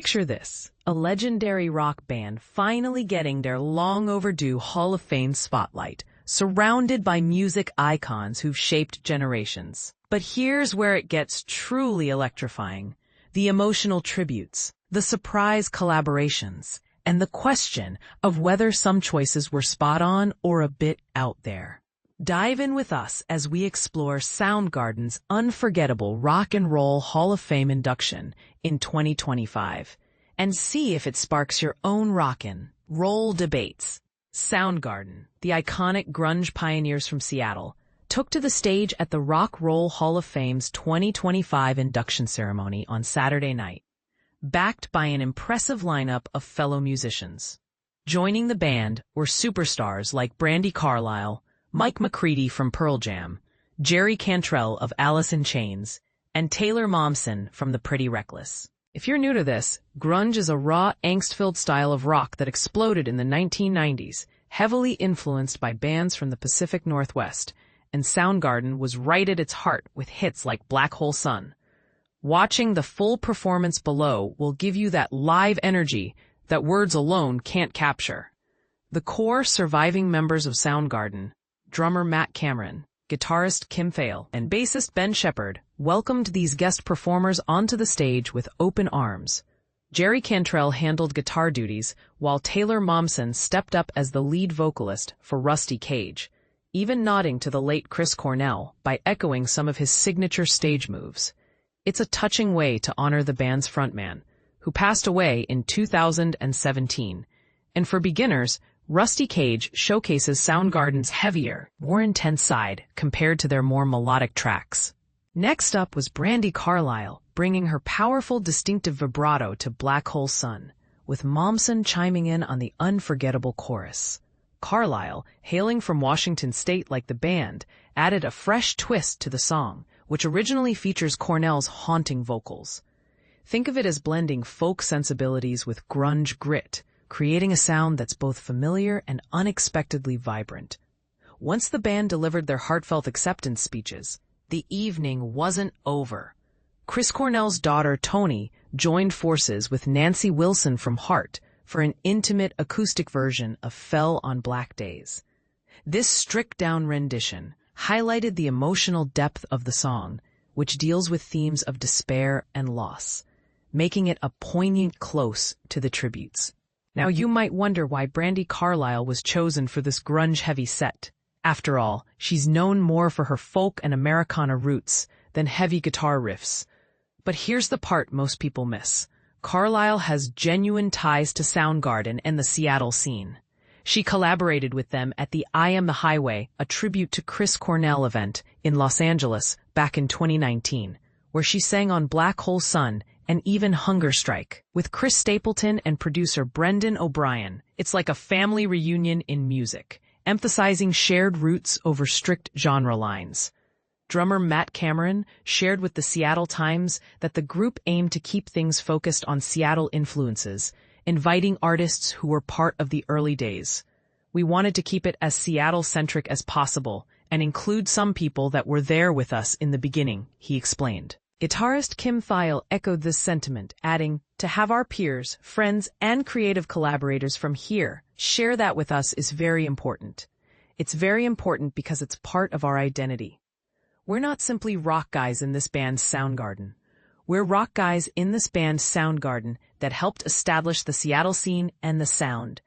Picture this, a legendary rock band finally getting their long-overdue Hall of Fame spotlight, surrounded by music icons who've shaped generations. But here's where it gets truly electrifying. The emotional tributes, the surprise collaborations, and the question of whether some choices were spot on or a bit out there. Dive in with us as we explore Soundgarden's unforgettable Rock and Roll Hall of Fame induction in 2025 and see if it sparks your own rockin' roll debates. Soundgarden, the iconic grunge pioneers from Seattle, took to the stage at the Rock Roll Hall of Fame's 2025 induction ceremony on Saturday night, backed by an impressive lineup of fellow musicians. Joining the band were superstars like Brandi Carlile, Mike McCready from Pearl Jam, Jerry Cantrell of Alice in Chains, and Taylor Momsen from The Pretty Reckless. If you're new to this, grunge is a raw, angst-filled style of rock that exploded in the 1990s, heavily influenced by bands from the Pacific Northwest, and Soundgarden was right at its heart with hits like Black Hole Sun. Watching the full performance below will give you that live energy that words alone can't capture. The core surviving members of Soundgarden, drummer Matt Cameron, guitarist Kim Thayil, and bassist Ben Shepherd, welcomed these guest performers onto the stage with open arms. Jerry Cantrell handled guitar duties, while Taylor Momsen stepped up as the lead vocalist for Rusty Cage, even nodding to the late Chris Cornell by echoing some of his signature stage moves. It's a touching way to honor the band's frontman, who passed away in 2017. And for beginners, Rusty Cage showcases Soundgarden's heavier, more intense side compared to their more melodic tracks. Next up was Brandi Carlile, bringing her powerful, distinctive vibrato to Black Hole Sun, with Momsen chiming in on the unforgettable chorus. Carlile, hailing from Washington State like the band, added a fresh twist to the song, which originally features Cornell's haunting vocals. Think of it as blending folk sensibilities with grunge grit, creating a sound that's both familiar and unexpectedly vibrant. Once the band delivered their heartfelt acceptance speeches, the evening wasn't over. Chris Cornell's daughter, Toni, joined forces with Nancy Wilson from Heart for an intimate acoustic version of Fell on Black Days. This stripped-down rendition highlighted the emotional depth of the song, which deals with themes of despair and loss, making it a poignant close to the tributes. Now you might wonder why Brandi Carlile was chosen for this grunge-heavy set. After all, she's known more for her folk and Americana roots than heavy guitar riffs. But here's the part most people miss. Carlile has genuine ties to Soundgarden and the Seattle scene. She collaborated with them at the I Am the Highway, a tribute to Chris Cornell event in Los Angeles back in 2019, where she sang on Black Hole Sun and even Hunger Strike. With Chris Stapleton and producer Brendan O'Brien, it's like a family reunion in music, emphasizing shared roots over strict genre lines. Drummer Matt Cameron shared with the Seattle Times that the group aimed to keep things focused on Seattle influences, inviting artists who were part of the early days. We wanted to keep it as Seattle-centric as possible and include some people that were there with us in the beginning, he explained. Guitarist Kim Thayil echoed this sentiment, adding, "To have our peers, friends, and creative collaborators from here share that with us is very important. It's very important because it's part of our identity. We're not simply rock guys in this band Soundgarden. We're rock guys in this band Soundgarden that helped establish the Seattle scene and the sound.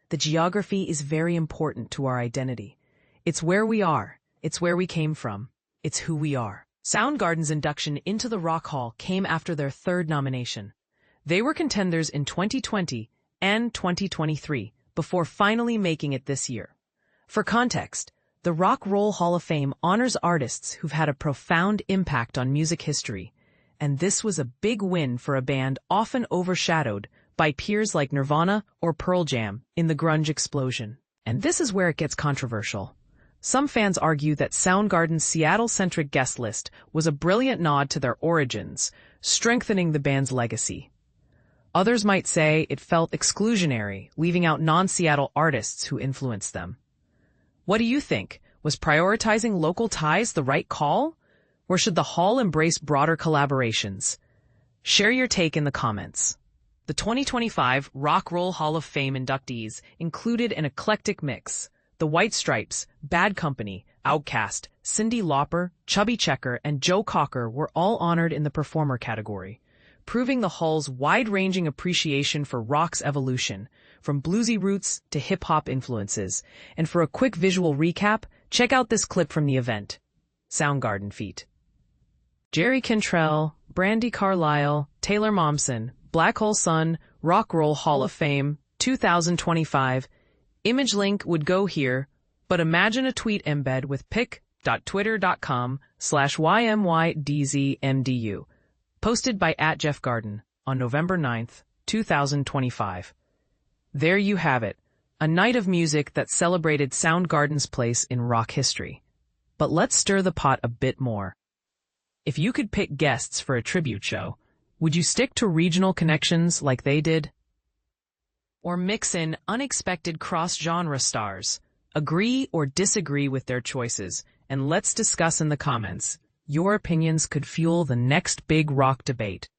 The geography is very important to our identity. It's where we are. It's where we came from. It's who we are." Soundgarden's induction into the Rock Hall came after their third nomination. They were contenders in 2020 and 2023 before finally making it this year. For context, the Rock Roll Hall of Fame honors artists who've had a profound impact on music history, and this was a big win for a band often overshadowed by peers like Nirvana or Pearl Jam in the grunge explosion. And this is where it gets controversial. Some fans argue that Soundgarden's Seattle-centric guest list was a brilliant nod to their origins, strengthening the band's legacy. Others might say it felt exclusionary, leaving out non-Seattle artists who influenced them. What do you think? Was prioritizing local ties the right call? Or should the Hall embrace broader collaborations? Share your take in the comments. The 2025 Rock Roll Hall of Fame inductees included an eclectic mix. The White Stripes, Bad Company, OutKast, Cyndi Lauper, Chubby and Joe Cocker were all honored in the performer category, proving the Hall's wide-ranging appreciation for rock's evolution, from bluesy roots to hip-hop influences. And for a quick visual recap, check out this clip from the event. Soundgarden feat. Jerry Cantrell, Brandi Carlile, Taylor Momsen, Black Hole Sun, Rock Roll Hall of Fame, 2025. Image link would go here, but imagine a tweet embed with pic.twitter.com/ymydzmdu, posted by @JeffGarden on November 9th, 2025. There you have it, a night of music that celebrated Soundgarden's place in rock history. But let's stir the pot a bit more. If you could pick guests for a tribute show, would you stick to regional connections like they did? Or mix in unexpected cross-genre stars? Agree or disagree with their choices, and let's discuss in the comments. Your opinions could fuel the next big rock debate.